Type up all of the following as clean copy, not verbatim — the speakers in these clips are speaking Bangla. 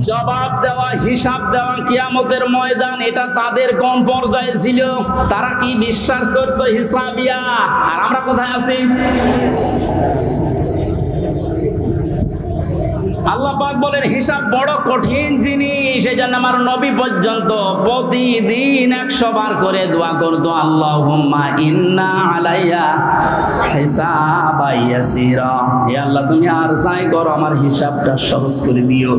জবাব দেওয়া, হিসাব দেওয়া কিয়ামতের ময়দান, এটা তাদের কোন পর্যায়ে ছিল? তারা কি বিশ্বাস করতো হিসাবিয়া? আর আমরা কোথায় আছি? আল্লাহ পাক বলেন হিসাব বড় কঠিন জিনিস। এই জন্য আমার নবী পর্যন্ত প্রতিদিন 100 বার করে দোয়া করতো, আল্লাহুম্মা ইন্না আলাইয়া হিসাবা ইয়াসিরা, হে আল্লাহ তুমি আর যাই করো আমার হিসাবটা সহজ করে দিও।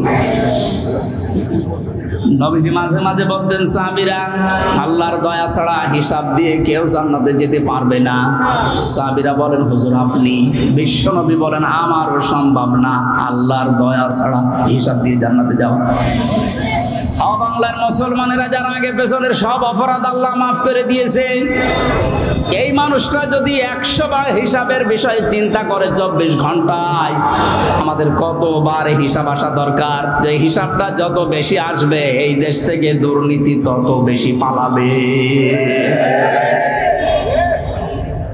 নবীজি মাঝে মাঝে বলতেন সাহাবীরা, আল্লাহর দয়া ছাড়া হিসাব দিয়ে কেউ জান্নাতে যেতে পারবে না। সাহাবীরা বলেন হুজুর আপনি? বিশ্ব নবী বলেন আমারও সম্ভব না আল্লাহর দয়া ছাড়া হিসাব দিয়ে জান্নাতে যাওয়া। বাংলার মুসলমানেরা যারা আগে পেছনের সব অপরাধ আল্লাহ মাফ করে দিয়েছে, এই মানুষটা যদি 100 বার হিসাবের বিষয়ে চিন্তা করে 24 ঘন্টায়, আমাদের কতবার হিসাব আসা দরকার। যে হিসাবটা যত বেশি আসবে এই দেশ থেকে দুর্নীতি তত বেশি পালাবে।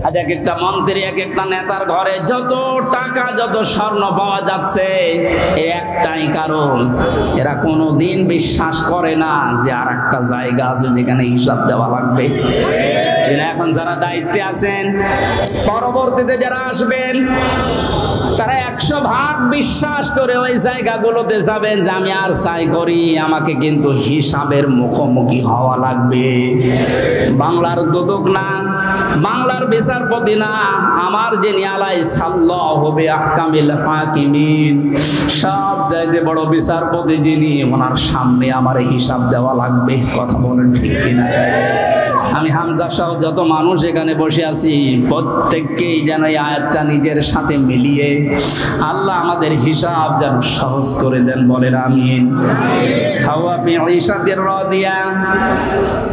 আজ এক একটা মন্ত্রী, এক একটা নেতার ঘরে যত টাকা, যত স্বর্ণ পাওয়া যাচ্ছে, একটাই কারণ, এরা কোনোদিন বিশ্বাস করে না যে আর একটা জায়গা আছে যেখানে হিসাব দেওয়া লাগবে। এখন যারা দায়িত্বে আছেন, পরবর্তীতে যারা আসবেন, তারা 100 ভাগ বিশ্বাস করে ওই জায়গাগুলোতে যাবেন যে আমি আর চাই করি, আমাকে কিন্তু হিসাবের মুখোমুখি হওয়া লাগবে। বাংলার দুদক না, বাংলার বিচারপতি না, আমার যিনি আলাই সাল্লাহু বিআহকামিল হাকিমিন, সব চাইতে বড় বিচারপতি যিনি, ওনার সামনে আমার হিসাব দেওয়া লাগবে। কথা বলেন ঠিক কিনা? আমি হামজা সহ যত মানুষ এখানে বসে আছি, প্রত্যেককেই যেন এই আয়াতটা নিজের সাথে মিলিয়ে আল্লাহ আমাদের হিসাব যেন সহজ করে দেন। বলেন আমিন।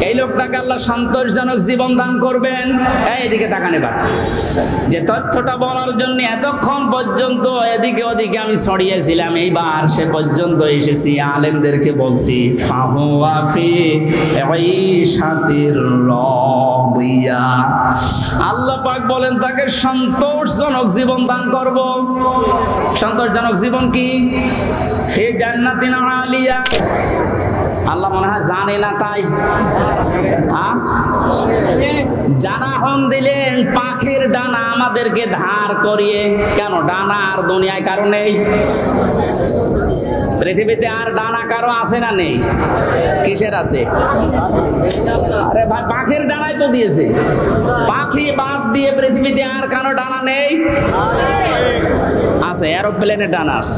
এই লোকটাকে আল্লাহ সন্তোষজনক জীবন দান করবেন। এইদিকে তাকান এবার। যে তথ্যটা বলার জন্য এতক্ষণ পর্যন্ত এদিকে ওদিকে আমি ছড়িয়েছিলাম, এইবার সে পর্যন্ত এসেছি, আলেমদেরকে বলছি ফাহুয়া ফি ঈশাতির রাদিয়া, আল্লাহ পাক বলেন তাকে সন্তোষজনক জীবন দান করব। সন্তোষজনক জীবন কি? ফি জান্নাতিন আলিয়া। আল্লাহ মনে হয় জানে না তাই জানাহন দিলেন পাখির ডানা আমাদেরকে ধার করিয়ে। কেন ডানা আর দুনিয়ায় কারো নেই? পৃথিবীতে আর ডানা কারো আছে না নেই? কিসের আছে? আরে ভাই পাখির ডানাই তো দিয়েছে। পাখি বাদ দিয়ে পৃথিবীতে আর কারো ডানা নেই? আছে। এরোপ্লেনের ডানা আছে,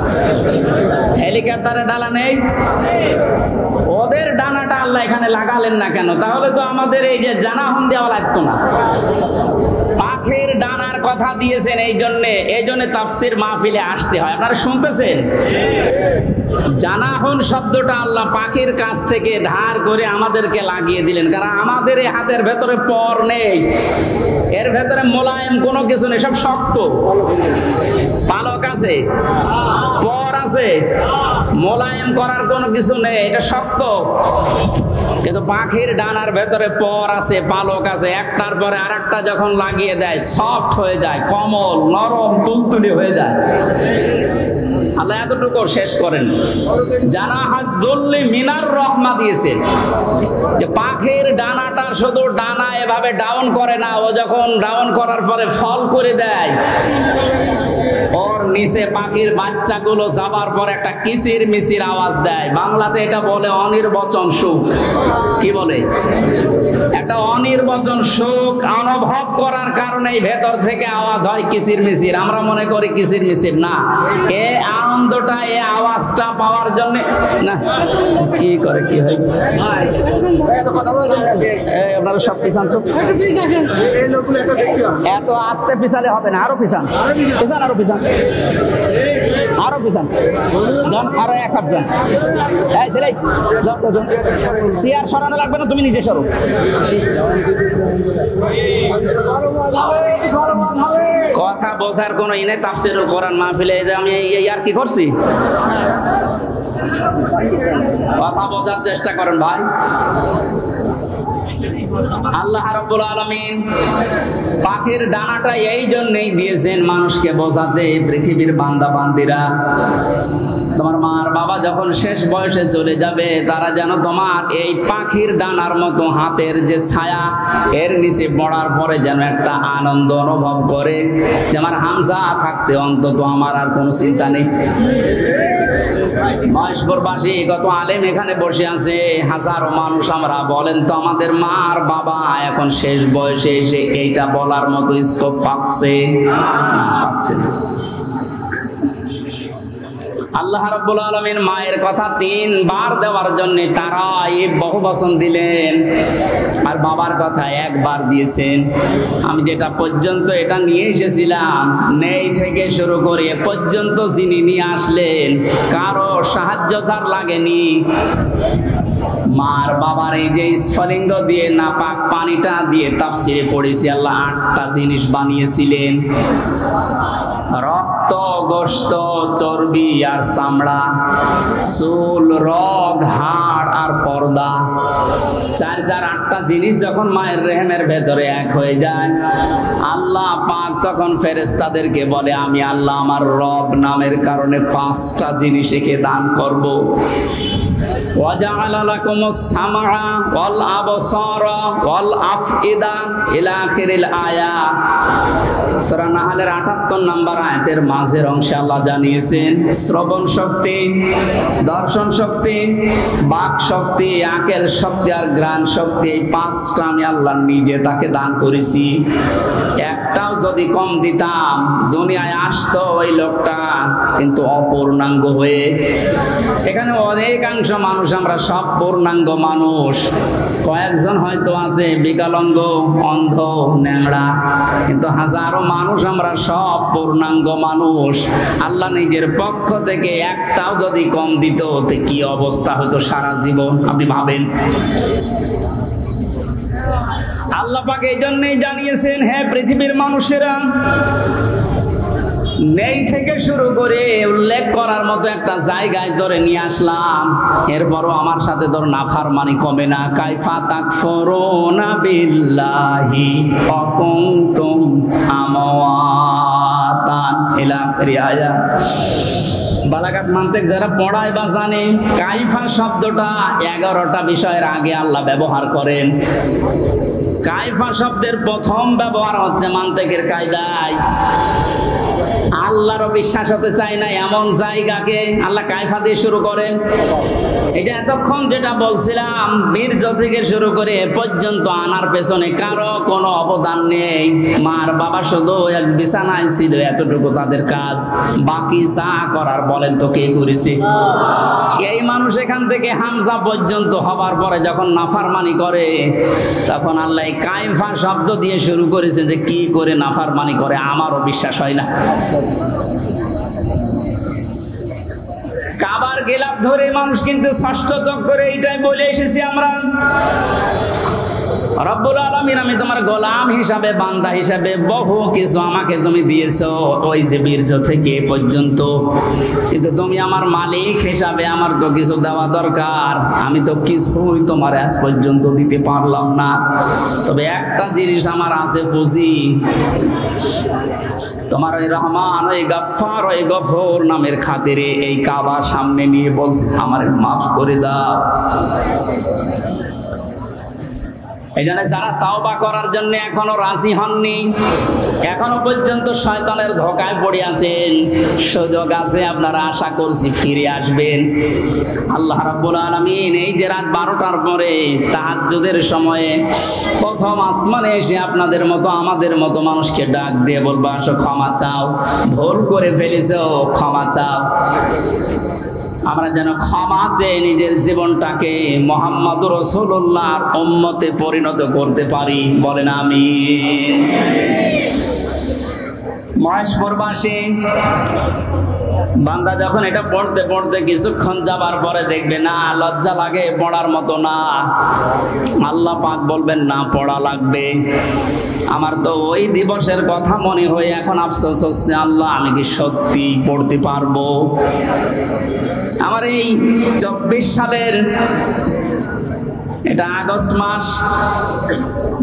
হেলিকপ্টারের ডানা নেই? ওদের ডানাটা আল্লাহ এখানে লাগালেন না কেন? তাহলে তো আমাদের এই যে জানাহন দেওয়া লাগতো না। পাখির ডানার কথা দিয়েছেন এই জন্যে তাফসীর মাহফিলে আসতে হয়। আপনারা শুনতেছেন? জানাহন শব্দটা আল্লাহ পাখির কাছ থেকে ধার করে আমাদেরকে লাগিয়ে দিলেন, কারণ আমাদের এই হাতের ভেতরে পর নেই, এর ভেতরে মোলায়েম কোনো কিছু নেই, সব শক্ত। পালক আছে, পর আছে, মোলায়েম করার কোনো কিছু নেই, এটা শক্ত। কিন্তু পাখির ডানার ভেতরে পর আছে, পালক আছে, একটার পরে আরেকটা যখন লাগিয়ে দেয় সফট হয়ে যায়, কোমল, নরম, তুলতুলে হয়ে যায়। আল্লাহ এতটুকু শেষ করেন, জানাহাত যুল্লি মিনার রহমা দিয়েছেন। যে পাখির ডানাটা শুধু ডানা এভাবে ডাউন করে না, ও যখন ডাউন করার পরে ফল করে দেয়, ওর নিচে পাখির বাচ্চাগুলো যাবার পর একটা কিচির মিচির আওয়াজ দেয়। বাংলাতে এটা বলে অনির্বচন সুখ। কি বলে? একটা অনির্বচন সুখ অনুভব করার কারণে ভেতর থেকে আওয়াজ হয় কিচির মিচির। আমরা মনে করি কিচির মিচির না, এ আনন্দটা, এ আওয়াজটা পাওয়ার জন্য না। কি করে কি হয়? আপনারা সব পিছান তো, এত আস্তে পিছালে হবে না, আরো পিছান, পিছান, আরো পিছান, আরো পিছান, যান, আরো এক হাত যান। এই ছেলে, যাও যাও, চেয়ার সরানো লাগবে না, তুমি নিজে সরো। কথা বোঝার কোন ইনে তাফসীরুল কোরআন মাহফিলে আমি এই আর কি করছি? কথা বোঝার চেষ্টা করেন ভাই। আল্লাহ রাব্বুল আলামিন পাখির ডানাটা এই জন্যই দিয়েছেন মানুষকে বোঝাতে, পৃথিবীর বান্দা বান্দিরা তোমার মার বাবা যখন শেষ বয়সে চলে যাবে, তারা যেন তোমার এই পাখির ডানার মতো হাতের যে ছায়া, এর নিচে পড়ার পরে যেন একটা আনন্দ অনুভব করে যে আমার হামজা থাকতে অন্তত আমার আর কোনো চিন্তা নেই। মহেশপুরবাসী কত আলেম এখানে বসে আছে, হাজারো মানুষ। আমরা বলেন তো আমাদের মার বাবা এখন শেষ বয়সে এসে এইটা বলার মতো স্কোপ পাচ্ছে না। আল্লাহ রাব্বুল আলামিন মায়ের কথা 3 বার দেওয়ার জন্য তারা এই বহু বচন দিলেন, আর বাবার কথা 1 বার দিয়েছেন। আমি যেটা পর্যন্ত এটা নিয়ে এসেছিলাম, নেই থেকে শুরু করে এ পর্যন্ত যিনি নিয়ে আসলেন, কারো সাহায্য ছাড় লাগেনি। মার বাবার এই যে স্ফলিঙ্গ দিয়ে নাপাক পানিটা দিয়ে তাফসিরে পড়েছি, আল্লাহ 8টা জিনিস বানিয়েছিলেন: রক্ত, গোশত, চর্বি আর চামড়া, চুল, রগ, হাড় আর পর্দা। 8টা জিনিস যখন মায়ের রেহেমের ভেতরে এক হয়ে যায়, আল্লাহ পাক তখন ফেরেশতাদেরকে বলে, আমি আল্লাহ আমার রব নামের কারণে 5টা জিনিস একে দান করব। وَجَعَلَ لَكُمُ السَّمْعَ وَالْأَبْصَارَ وَالْأَفْئِدَةَ إِلَى آخِرِ الْآيَةِ। সূরা নাহলের 78 নম্বর আয়াতের মাঝের অংশে আল্লাহ জানিয়েছেন শ্রবণ শক্তি, দর্শন শক্তি, বাক শক্তি, আকল শক্তি আর ঘ্রাণ শক্তি, এই 5টা আমি আল্লাহ নিজে তাকে দান করেছি। একটাও যদি কম দিতাম, দুনিয়ায় আসতো ওই লোকটা কিন্তু অপূর্ণাঙ্গ হয়ে। এখানে অনেকাংশ মানুষ আমরা সব পূর্ণাঙ্গ মানুষ, কয়েকজন হয়তো আছে বিকলাঙ্গ, অন্ধ, ন্যাংড়া, কিন্তু হাজারো মানুষ আমরা সব পূর্ণাঙ্গ মানুষ। আল্লাহ নিজের পক্ষ থেকে একটাও যদি কম দিত, তো কি অবস্থা হতো সারা জীবন আপনি ভাবেন। আল্লাহ পাক এই জন্যই জানিয়েছেন, হে পৃথিবীর মানুষেরা, নেই থেকে শুরু করে উল্লেখ করার মতো একটা জায়গায় ধরে নিয়ে আসলাম, এরপরও আমার সাথে তোর নাফরমানি কমে না। কাইফা তাকফুরুনা বিল্লাহি ওয়া কুনতুম আমওয়াতান ইলা আখিরি আয়াত। বালাগাত মানতেক যারা পড়ায় বা জানে, কাইফা শব্দটা 11টা বিষয়ের আগে আল্লাহ ব্যবহার করেন। কাইফা শব্দের প্রথম ব্যবহার হচ্ছে মানতেকের কায়দায়। আল্লাহরও বিশ্বাস হতে চায় না এমন জায়গাকে আল্লাহ কাইফা দিয়ে শুরু করেন। এটা এতক্ষণ যেটা বলছিলাম, বীর্য থেকে শুরু করে এ পর্যন্ত আনার পেছনে কারো কোনো অবদান নেই। মার বাবা শুধু এক বিছানায় ছিল, এতটুকু তাদের কাজ। বাকি যা করার বলেন তো কে করেছে? এই মানুষ এখান থেকে হামজা পর্যন্ত হবার পরে যখন নাফরমানি করে, তখন আল্লাহ কাইফা শব্দ দিয়ে শুরু করেছে যে কি করে নাফরমানি করে আমারও বিশ্বাস হয় না। কাবার গিলাফ ধরে মানুষ কিন্তু ষষ্ঠ যোগ করে এইটাই বলে এসেছি আমরা, রব্বুল আলামিন আমি তোমার গোলাম হিসাবে, বান্দা হিসাবে বহু কিছু আমাকে তুমি দিয়েছো, ওই যে বীর্য থেকে পর্যন্ত, কিন্তু তুমি আমার মালিক হিসাবে আমার তো কিছু দেওয়া দরকার। আমি তো কিছুই তোমার আজ পর্যন্ত দিতে পারলাম না। তবে একটা জিনিস আমার আছে বুঝি, তোমার ওই রহমান, ওই গাফফার, ওই গফুর নামের খাতিরে এই কাবা সামনে নিয়ে বলছে আমার মাফ করে দাও। এই জন্য যারা তাওবা করার জন্য এখনো রাজি হননি, এখনো পর্যন্ত শয়তানের ধোঁকায় পড়ে আছেন, সুযোগ আছে, আপনারা আশা করছি ফিরে আসবেন। আল্লাহ রাব্বুল আলামিন এই যে রাত 12টার পরে তাহাজ্জুদের সময়ে প্রথম আসমানে এসে আপনাদের মতো আমাদের মতো মানুষকে ডাক দিয়ে বলবো, আসো ক্ষমা চাও, ভুল করে ফেলেছো, ক্ষমা চাও। আমরা যেন ক্ষমা চেয়ে নিজের জীবনটাকে মুহাম্মদুর রাসূলুল্লাহর উম্মতে পরিণত করতে পারি, বলেন আমিন। মহেশপুরবাসী বান্দা যখন এটা পড়তে পড়তে কিছুক্ষণ যাবার পরে দেখবে না লজ্জা লাগে, পড়ার মতো না, আল্লাহ পাক বলবেন না পড়া লাগবে। আমার তো ওই দিবসের কথা মনে হয়ে এখন আফসোস হচ্ছে, আল্লাহ আমি কি সত্যি পড়তে পারবো? আমার এই 24 সালের এটা আগস্ট মাস,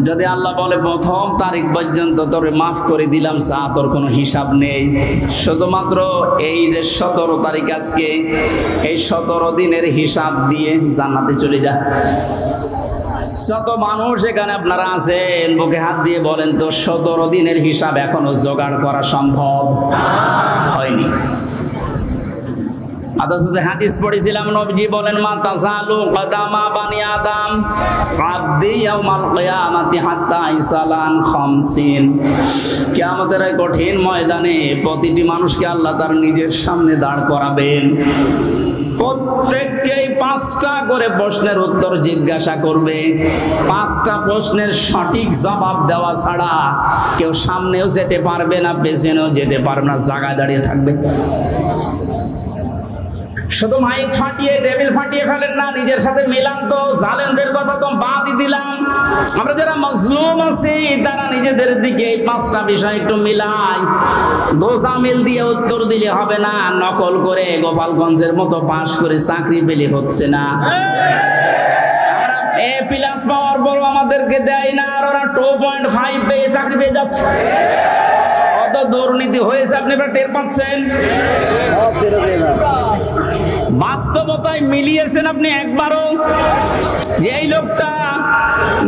যদি আল্লাহ বলে প্রথম তারিখ পর্যন্ত তোরে মাফ করে দিলাম, চা তোর কোনো হিসাব নেই, শুধুমাত্র এই যে 17 তারিখ আজকে, এই 17 দিনের হিসাব দিয়ে জান্নাতে চলে যা। যত মানুষ এখানে আপনারা আছেন, বুকে হাত দিয়ে বলেন তো 17 দিনের হিসাব এখনো জোগাড় করা সম্ভব হয়নি। অথচ যে হাদিস পড়েছিলাম, নবীজি বলেন মা তাযালু কদামা বানি আদম আবদি ইয়াউমাল কিয়ামাতি হাত্তা ইসালান 50। কিয়ামতের এই কঠিন ময়দানে প্রতিটি মানুষকে আল্লাহ তার নিজের সামনে দাঁড় করাবেন। প্রত্যেককেই 5টা করে প্রশ্নের উত্তর জিজ্ঞাসা করবে। 5টা প্রশ্নের সঠিক জবাব দেওয়া ছাড়া কেউ সামনেও যেতে পারবে না, পেছনেও যেতে পারবে না, জায়গায় দাঁড়িয়ে থাকবে। শুধু মাইক ফাটিয়ে টেবিল ফাটিয়ে ফেলেন না, নিজের সাথে মিলান তো। জালেমদের কথা তো বাদই দিলাম, আমরা যারা মজলুম আছি তারা নিজেদের দিকে এই 5টা বিষয় একটু মিলাই। গোসামিল দিয়ে উত্তর দিলে হবে না, নকল করে গোপালগঞ্জের মতো পাশ করে চাকরি পেলে হচ্ছে না। আমরা A+ পাওয়ার পর আমাদেরকে দেয় না, আর ওরা 2.5 পেয়ে চাকরি পেয়ে যাচ্ছে। কত দুর্নীতি হয়েছে আপনি টের পাচ্ছেন? বাস্তবতায় মিলিয়েছেন আপনি একবারও যে এই লোকটা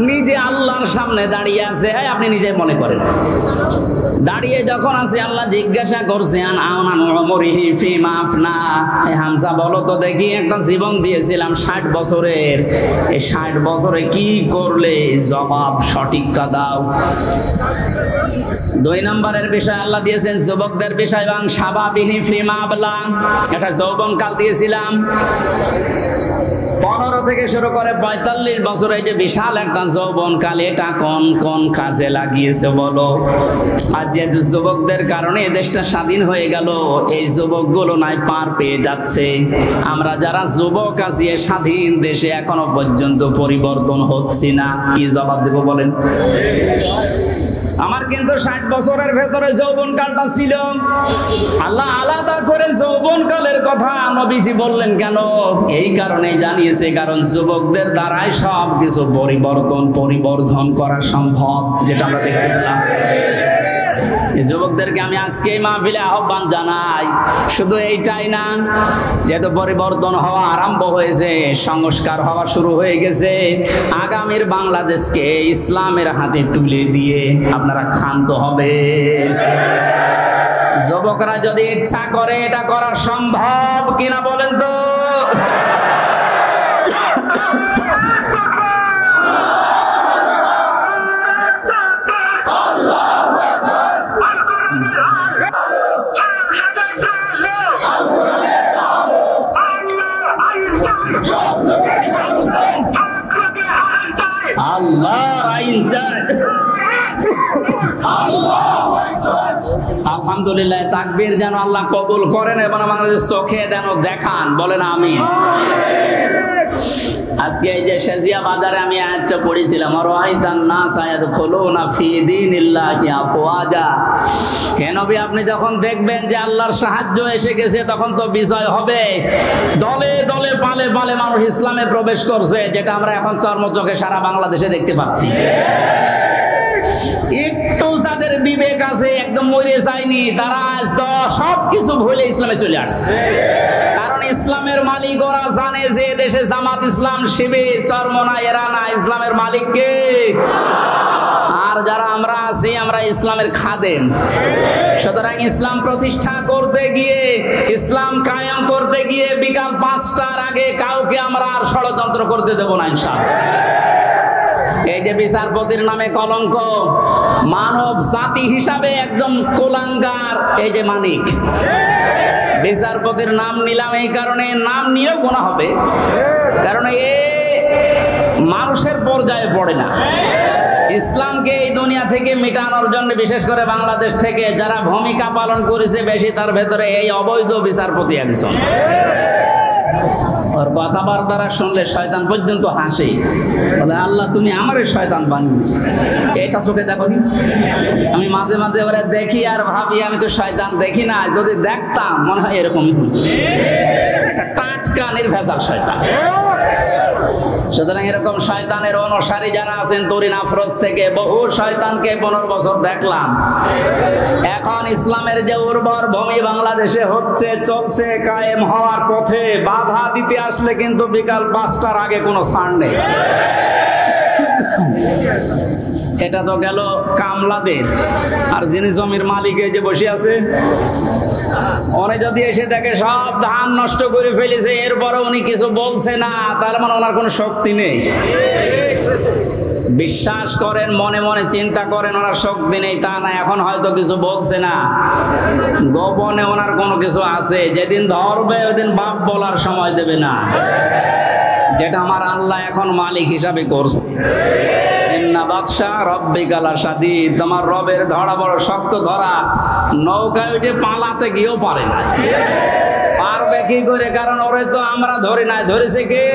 নিজে আল্লাহর সামনে দাঁড়িয়ে আছে? আপনি নিজে মনে করেন দাঁড়িয়ে যখন আছে, আল্লাহ জিজ্ঞাসা করছেন হামজা বলো তো দেখি, একটা জীবন দিয়েছিলাম 60 বছরের, এই 60 বছরে কি করলে? জবাব সঠিকটা দাও। 2 নম্বরের বিষয় আল্লাহ দিয়েছেন যুবকদের বিষয়, এবং সাবাবিহি ফিমা আবলা, এটা যৌবনকাল দিয়েছিলাম। 15 থেকে শুরু করে 45 বছর, এই যে বিশাল একটা যৌবনকাল, এটা কোন কোন কাজে লাগিয়েছে বলো? আর যে যুবকদের কারণে দেশটা স্বাধীন হয়ে গেল, এই যুবকগুলো নাই পার পেয়ে যাচ্ছে। আমরা যারা যুবক আছি স্বাধীন দেশে এখনো পর্যন্ত পরিবর্তন হচ্ছে না, কি জবাব দেব বলেন? আমার কিন্তু 60 বছরের ভেতরে যৌবনকালটা ছিল। আল্লাহ আলাদা করে যৌবনকালের কথা নবীজি বললেন কেন? এই কারণে জানিয়েছে, কারণ যুবকদের দ্বারাই সব কিছু পরিবর্ধন করা সম্ভব, যেটা আমরা দেখতে পেলাম। এই যুবকদেরকে আমি আজকে এই মাহফিলে আহ্বান জানাই, শুধু এইটাই না, যেহেতু পরিবর্তন হওয়া আরম্ভ হয়েছে, সংস্কার হওয়া শুরু হয়ে গেছে, আগামীর বাংলাদেশকে ইসলামের হাতে তুলে দিয়ে আপনারা ক্ষান্ত হবে। যুবকরা যদি ইচ্ছা করে এটা করা সম্ভব কিনা বলেন তো? আলহামদুলিল্লাহ, তাকবীর যেন আল্লাহ কবুল করেন এবং আমাদের চোখে যেন দেখান, বলেন আমিন। আজকে এই যে শেজিয়া বাজারে আমি আয়াতটা পড়েছিলাম, রাআইতান নাস ইয়াদখুলুনা ফি দীনিল্লাহি আফওয়াজা। হে নবী, আপনি যখন দেখবেন যে আল্লাহর সাহায্য এসে গেছে, তখন তো বিজয় হবে। দলে দলে পালে পালে মানুষ ইসলামে প্রবেশ করছে, যেটা আমরা এখন চর্মচোখে সারা বাংলাদেশে দেখতে পাচ্ছি। একটু যাদের বিবেক আছে, একদম মরে যায়নি, তারা আজ সবকিছু ভুলে ইসলামে চলে আসছে। কারণ ইসলামের মালিক ওরা জানে যে দেশে জামাত ইসলাম, শিবির, চরমনা, এরা না, ইসলামের মালিক কে? আর যারা আমরা আছি, আমরা ইসলামের খাদেম। সুতরাং ইসলাম প্রতিষ্ঠা করতে গিয়ে, ইসলাম কায়েম করতে গিয়ে বিকাল 5টার আগে কাউকে আমরা আর ষড়যন্ত্র করতে দেব না ইনশাআল্লাহ। এই যে বিচারপতির নামে কলঙ্ক, মানব জাতি হিসাবে একদম কুলাঙ্গার এই যে মানিক। বিচারপতির নাম নিলাম এই কারণে, নাম নিয়েও গুনাহ হবে, কারণ এ মানুষের পর্যায়ে পড়ে না। ইসলামকে এই দুনিয়া থেকে মিটানোর জন্য, বিশেষ করে বাংলাদেশ থেকে যারা ভূমিকা পালন করেছে বেশি, তার ভেতরে এই অবৈধ বিচারপতি একজন। ওর কথাবার্তা শুনলে শয়তান পর্যন্ত হাসে, বলে আল্লাহ তুমি আমারে শয়তান বানিয়েছো। এটা চোখে দেখো নি? আমি মাঝে মাঝে ওরা দেখি আর ভাবি আমি তো শয়তান দেখি না, যদি দেখতাম মনে হয় এরকমই। একটা টাটকা নির্ভেজাল শয়তান। সুতরাং এরকম শয়তানের অনুসারী যারা আছেন তরিন আফরোজ থেকে বহু শয়তানকে 15 বছর দেখলাম। এখন ইসলামের যে উর্বর ভূমি বাংলাদেশে হচ্ছে, চলছে, কায়েম হওয়ার পথে বাধা দিতে আসলে কিন্তু বিকাল 5টার আগে কোনো ছাড় নেই। এটা তো গেল কামলাদের। আর যিনি জমির মালিক এই যে বসে আছে, উনি যদি এসে দেখে সব ধান নষ্ট করে ফেলেছে, এরপরে উনি কিছু বলছে না, তার মানে ওনার কোনো শক্তি নেই। বিশ্বাস করেন, মনে মনে চিন্তা করেন ওনার শক্তি নেই তা না, এখন হয়তো কিছু বলছে না, গোপনে ওনার কোনো কিছু আছে। যেদিন ধরবে ওইদিন বাপ বলার সময় দেবে না, যেটা আমার আল্লাহ এখন মালিক হিসাবে করছে। তোমার রবের ধরা বড় শক্ত ধরা, নৌকায় উঠে পালাতে গিয়েও পারে না। পারবে কি করে? কারণ ওরে তো আমরা ধরি নাই, ধরেছে কে?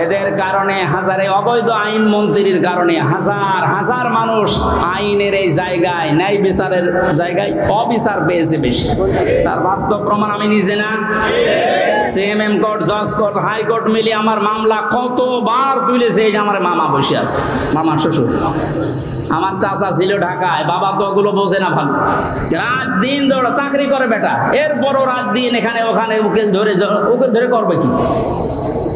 এদের কারণে হাজারে অবৈধ আইন মন্ত্রীর কারণে হাজার হাজার মানুষ আইনের এই জায়গায়, ন্যায় বিচারের জায়গায় অবিচার পেয়েছে বেশি। তার বাস্তব প্রমাণ আমি নিজে না, সিএমএম কোর্ট, জজ কোর্ট, হাইকোর্ট মিলিয়ে আমার মামলা কতবার তুলেছে। এই যে আমার মামা বসে আছে, মামা শ্বশুর, আমার চাচা ছিল ঢাকায়, বাবা তো ওগুলো বোঝে না ভালো, রাত দিন ধরে চাকরি করে বেটা, এরপরও রাত দিন এখানে ওখানে উকিল ধরে করবে কি?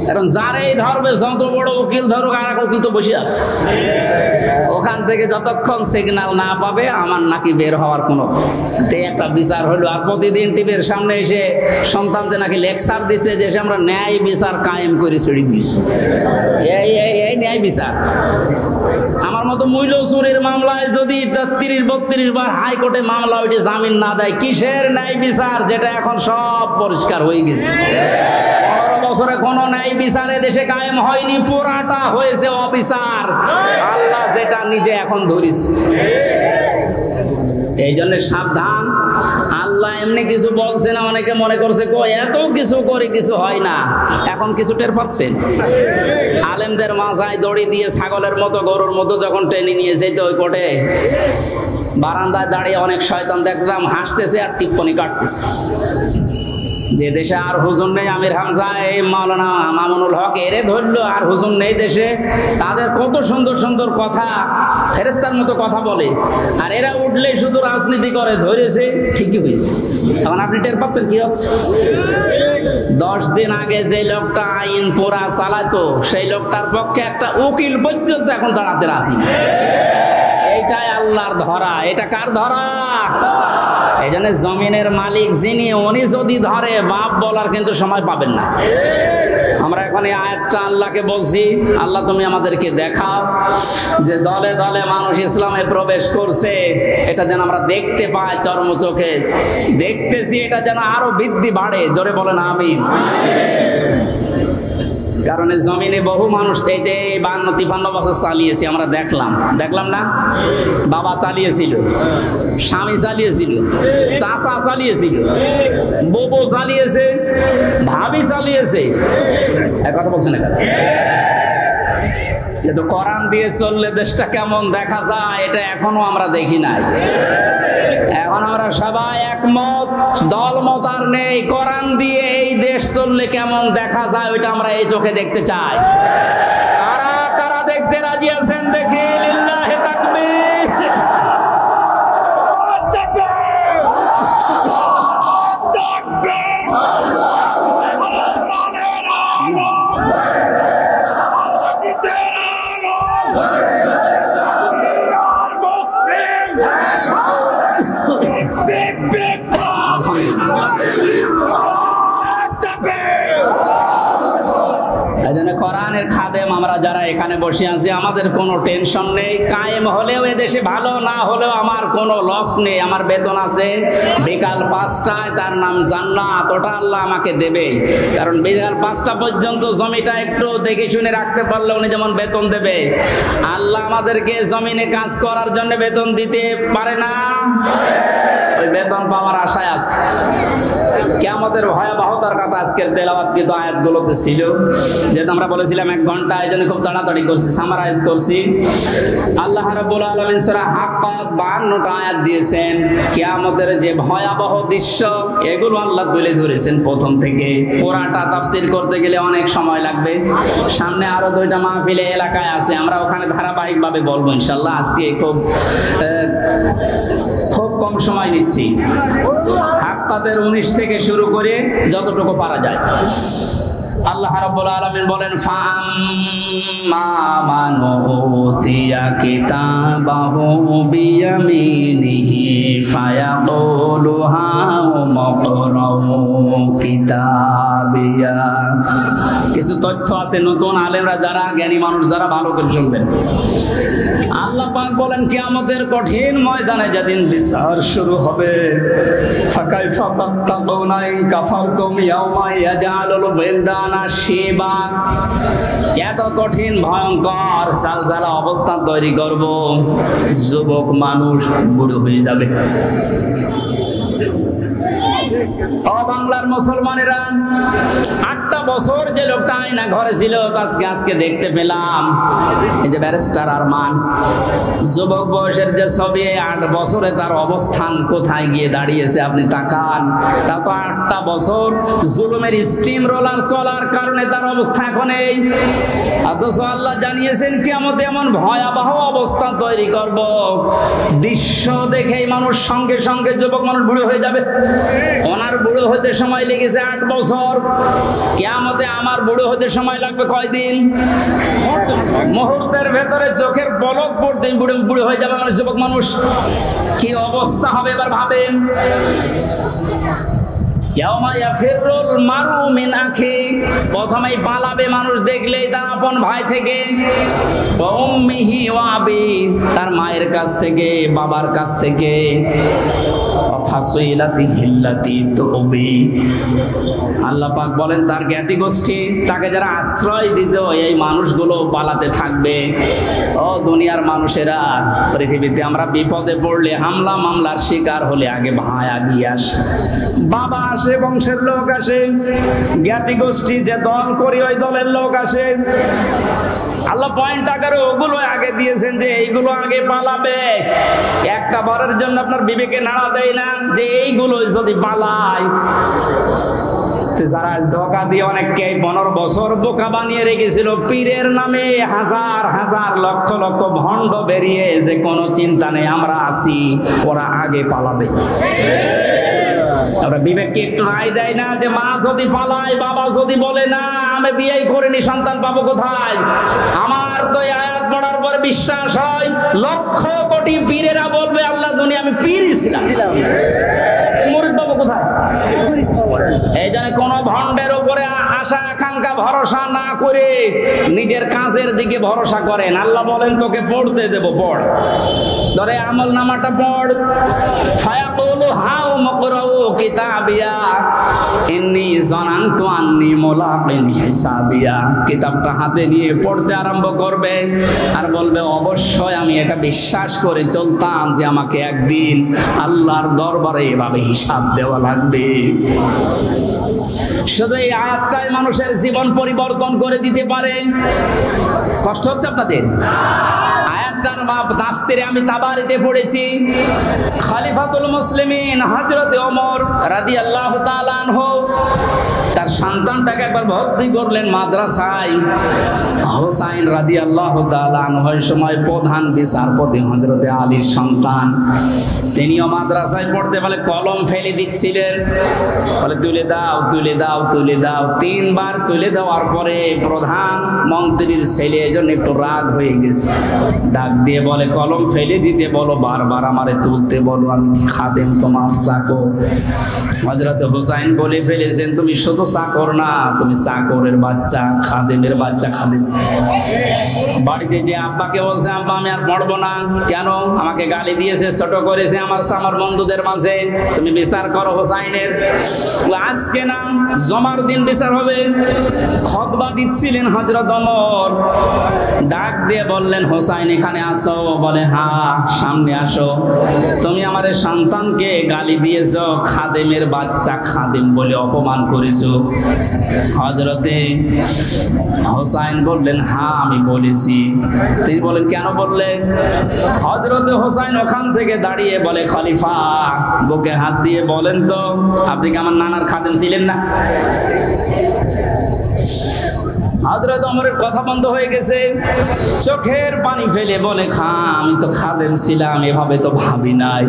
কারণ যারাই ধরবে, যত বড় উকিল ধরুক, আর এক উকিল তো বসে আছে ওখান থেকে, যতক্ষণ সিগন্যাল না পাবে আমার নাকি বের হওয়ার কোনো একটা বিচার হলো। আর প্রতিদিন টিভির সামনে এসে সন্তানকে নাকি লেকচার দিচ্ছে যে আমরা ন্যায় বিচার কায়েম করে ছেড়ে দিচ্ছি। এই ন্যায় বিচার। আমার মতো মূল্য চুরির মামলায় যদি 33-32 বার হাইকোর্টে মামলা ওইটা জামিন না দেয়, কিসের ন্যায় বিচার? যেটা এখন সব পরিষ্কার হয়ে গেছে। 15 বছরে কোনো ন্যায় বিচারে দেশে কায়েম হয়নি, পুরাটা হয়েছে অবিচার। আল্লাহ যেটা নিজে এখন ধরিস। এই জন্য সাবধান, আল্লাহ এমনি কিছু বলছে না। অনেকে মনে করছে এত কিছু করে কিছু হয় না, এখন কিছু টের পাচ্ছেন। আলেমদের মাথায় দড়ি দিয়ে ছাগলের মতো, গরুর মতো যখন টেনে নিয়ে যেত ওই কোর্টে, বারান্দায় দাঁড়িয়ে অনেক শয়তান দেখলাম হাসতেছে আর টিপ্পনি কাটতেছে। যে দেশে আর হুজুর নেই, আমির হামজা, এই মাওলানা মামুনুল হক, এরে ধরলো, আর হুজুর নেই দেশে, তাদের কত সুন্দর সুন্দর কথা, ফেরেস্তার মতো কথা বলে, আর এরা উঠলে শুধু রাজনীতি করে, ধরেছে ঠিকই হয়েছে। এখন আপনি টের পাচ্ছেন কি হচ্ছে? 10 দিন আগে যে লোকটা আইন পোড়া চালাতো, সেই লোকটার পক্ষে একটা উকিল পর্যন্ত এখন দাঁড়াতে রাজি না। এইটাই আল্লাহর ধরা। এটা কার ধরা? এই জন্য জমিনের মালিক যিনি, উনি যদি ধরে, বাপ বলার কিন্তু সময় পাবেন না। আমরা এখন এই আয়াতটা আল্লাহকে বলছি, আল্লাহ তুমি আমাদেরকে দেখাও যে দলে দলে মানুষ ইসলামে প্রবেশ করছে, এটা যেন আমরা দেখতে পাই, চর্ম চোখে দেখতেছি, এটা যেন আরো বৃদ্ধি বাড়ে। জোরে বলেন আমিন। কারণ জমিনে বহু মানুষ এই 52-53 বছর চালিয়েছে, আমরা দেখলাম না? বাবা চালিয়েছিল, স্বামী চালিয়েছিল, চাচা চালিয়েছিল, বউ চালিয়েছে, ভাবি চালিয়েছে। এক কথা বলছেন না? কিন্তু কোরআন দিয়ে চললে দেশটা কেমন দেখা যায়, এটা এখনো আমরা দেখি নাই। এখন আমরা সবাই একমত, দলমত আর নেই। কোরআন দিয়ে এই দেশ চললে কেমন দেখা যায়, ওইটা আমরা এই চোখে দেখতে চাই। কারা কারা দেখতে রাজি আছেন দেখি? লিল্লাহি তাকবীর। কোরআনের খাদেম আমরা যারা এখানে বসে আছি, আমাদের কোনো টেনশন নেই। কায়েম হলেও এদেশে ভালো, না হলেও আমার কোনো লস নেই। আমার বেতন আছে বিকাল 5টায়, তার নাম জান্নাত, ওটা আল্লাহ আমাকে দেবে। কারণ বিকাল 5টা পর্যন্ত জমিটা একটু দেখে শুনে রাখতে পারলে উনি যেমন বেতন দেবে, আল্লাহ আমাদেরকে জমিনে কাজ করার জন্য বেতন দিতে পারে না? ওই বেতন পাওয়ার আশায় আছে। কিয়ামতের ভয়াবহতার কথা আজকের তেলাওয়াতকৃত আয়াতগুলোতে ছিল। যেহেতু আমরা বলেছিলাম 1 ঘন্টা, এই জন্য খুব তাড়াতাড়ি করছি, সামারাইজ করছি। আল্লাহ রাব্বুল আলামিন সূরা হাক্কা 52টা আয়াত দিয়েছেন। কিয়ামতের যে ভয়াবহ দৃশ্য এগুলো আল্লাহ তুলে ধরেছেন প্রথম থেকে। পুরাটা তাফসীর করতে গেলে অনেক সময় লাগবে। সামনে আরো 2টা মাহফিলে এলাকায় আছে, আমরা ওখানে ধারাবাহিকভাবে বলবো ইনশাআল্লাহ। আজকে খুব কম সময় নিচ্ছি। হাক্কাতের 19 থেকে শুরু করে যতটুকু পারা যায়। আল্লাহ রাব্বুল আলামিন বলেন, ফাআম্মা মান উতিয়া কিতাবাহু বিয়ামিনিহি ফায়াকুলু হাউমাকরাউ কিতাবিয়া। কিছু তথ্য আছে নতুন আলেমরা যারা জ্ঞানী মানুষ যারা ভালো করে শুনবেন। আল্লাহ পাক বলেন, কিয়ামতের কঠিন ময়দানে যেদিন বিচার শুরু হবে, ফাকাইফা তাত্তাকুনা ইন কাফারতুম ইয়াওমা ইয়াজআলুল ওয়িলদানা শিবা। এত কঠিন ভয়ঙ্কর সালসালা অবস্থা তৈরি করব, যুবক মানুষ বুড়ো হয়ে যাবে। ও বাংলার মুসলমানেরা, 8টা বছর যে লোকটা আয়না ঘরে ছিল আজকে দেখতে পেলাম। এই যে ব্যারিস্টার আরমান, যুবক বয়সের যে ছবি, 8 বছরে তার অবস্থান কোথায় গিয়ে দাঁড়িয়েছে আপনি তাকান। তা তো 8টা বছর জুলুমের স্টিম রোলার চলার কারণে তার অবস্থা এখন এই। অথচ আল্লাহ জানিয়েছেন কিয়ামতে এমন ভয়াবহ অবস্থা তৈরি করব, দৃশ্য দেখেই মানুষ সঙ্গে সঙ্গে যুবক মানুষ বুড়ো হয়ে যাবে। ওনার বুড়ো হতে সময় লেগেছে 8 বছর, কিয়ামতে আমার বুড়ো হতে সময় লাগবে কয়দিন? মুহূর্তের ভেতরে চোখের পলক পড়তে বুড়ো হয়ে যাবে মানে যুবক মানুষ। কি অবস্থা হবে এবার ভাবেন। প্রথমেই পালাবে মানুষ দেখলেই তার আপন ভাই থেকে, তার মায়ের কাছ থেকে, বাবার কাছ থেকে, আল্লাহ পাক বলেন তার জ্ঞাতি গোষ্ঠী, তাকে যারা আশ্রয় দিত এই মানুষগুলো পালাতে থাকবে। ও দুনিয়ার মানুষেরা, পৃথিবীতে আমরা বিপদে পড়লে, হামলা মামলার শিকার হলে আগে ভাই আগিয়ে আসে, বাবা আসে, বংশের লোক আসে, জ্ঞাতি গোষ্ঠী যে দল করি ওই দলের লোক আসে। আল্লাহ পয়েন্ট আকারে ওগুলো আগে দিয়েছেন যে এইগুলো আগে পালাবে। একটা বারের জন্য আপনার বিবেকে নাড়া দেয় না যে এইগুলো যদি পালায়। যারা ধোঁকা দিয়ে অনেককে 15 বছর বোকা বানিয়ে রেখেছিল পীরের নামে, হাজার হাজার লক্ষ লক্ষ ভণ্ড বেরিয়ে যে কোনো চিন্তা নেই আমরা আছি, ওরা আগে পালাবে। আমরা বিবেককে একটু রায় দেয় না যে মা যদি পালায়, বাবা যদি বলে না আমি বিয়েই করিনি, সন্তান পাবো কোথায়? আমার তো আয়াত পড়ার পরে বিশ্বাস হয় লক্ষ কোটি পীরেরা বলবে আল্লাহ দুনিয়া আমি পীরই ছিলাম, মুরিদ পাবো কোথায়? এই জন্য কোন ভণ্ডের উপরে আশা আকাঙ্ক্ষা ভরসা না করে নিজের কাজের দিকে ভরসা করেন। আল্লাহ বলেন তোকে পড়তে দেব, পড়, ধরে আমল নামাটা পড়। ফায়াকুলু হাউ মাকরাউ কিতাবিয়া ইন্নী যানানতু আন্নী মুলাকিন হিসাবিয়া। কিতাবটা হাতে নিয়ে পড়তে আরম্ভ করবে আর বলবে অবশ্যই আমি এটা বিশ্বাস করে চলতাম যে আমাকে একদিন আল্লাহর দরবারে এভাবে হিসাব দেওয়া লাগবে। শুধু এই আয়াতটাই মানুষের জীবন পরিবর্তন করে দিতে পারে। কষ্ট হচ্ছে আপনাদের? আয়াতটার তাফসিরে আমি তাবারিতে পড়েছি, খলিফাতুল মুসলিমিন হযরত ওমর রাদিয়াল্লাহু তাআলা আনহু তার সন্তানটাকে একবার ভর্তি করলেন মাদ্রাসায়। হুসাইন রাদিয়াল্লাহু তাআলা আনহুর সময় প্রধান বিচারপতি হযরত আলীর সন্তান, তিনিও মাদ্রাসায় পড়তে বলে কলম ফেলে দিচ্ছিলেন, বলে তুলে দাও তুলে দাও তুলে দাও। 3 বার তুলে দেওয়ার পরে প্রধান মন্ত্রীর ছেলে এজন্য একটু রাগ হয়ে গেছে, ডাক দিয়ে বলে কলম ফেলে দিতে বলো, বারবার আমারে তুলতে বলো, আমি কি খাদেম তোমার চাকর? হযরত হুসাইন বলে ফেলেছেন তুমি শুধু চাকর না, তুমি চাকরের বাচ্চা, খাদেমের বাচ্চা। খাদেম বাড়িতে যে আব্বাকে বলছে, আব্বা আমি আর পড়বো না। কেন? আমাকে গালি দিয়েছে, ছোট করেছে আমার বন্ধুদের মাঝে, তুমি বিচার করো হোসাইনের। আজকে না, জমার দিন বিচার হবে। খুতবা দিচ্ছিলেন হযরত ওমর, ডাক দিয়ে বললেন, হোসাইন এখানে আসো। বলে হ্যাঁ, সামনে আসো। তুমি আমার সন্তানকে গালি দিয়েছো, খাদেমের বাচ্চা, খাদেম বলে অপমান করেছো। হযরতে হোসাইন বললেন, হ্যাঁ আমি বলেছি। তিনি বলেন, কেন বললে? হযরতে হোসাইন ওখান থেকে দাঁড়িয়ে বলে, খলিফা বুকে হাত দিয়ে বলেন তো, আপনি কি আমার নানার খাদেম ছিলেন না? হযরত ওমরের কথা বন্ধ হয়ে গেছে, চোখের পানি ফেলে বলে, আমি তো খাদেম ছিলাম, এভাবে তো ভাবি নাই।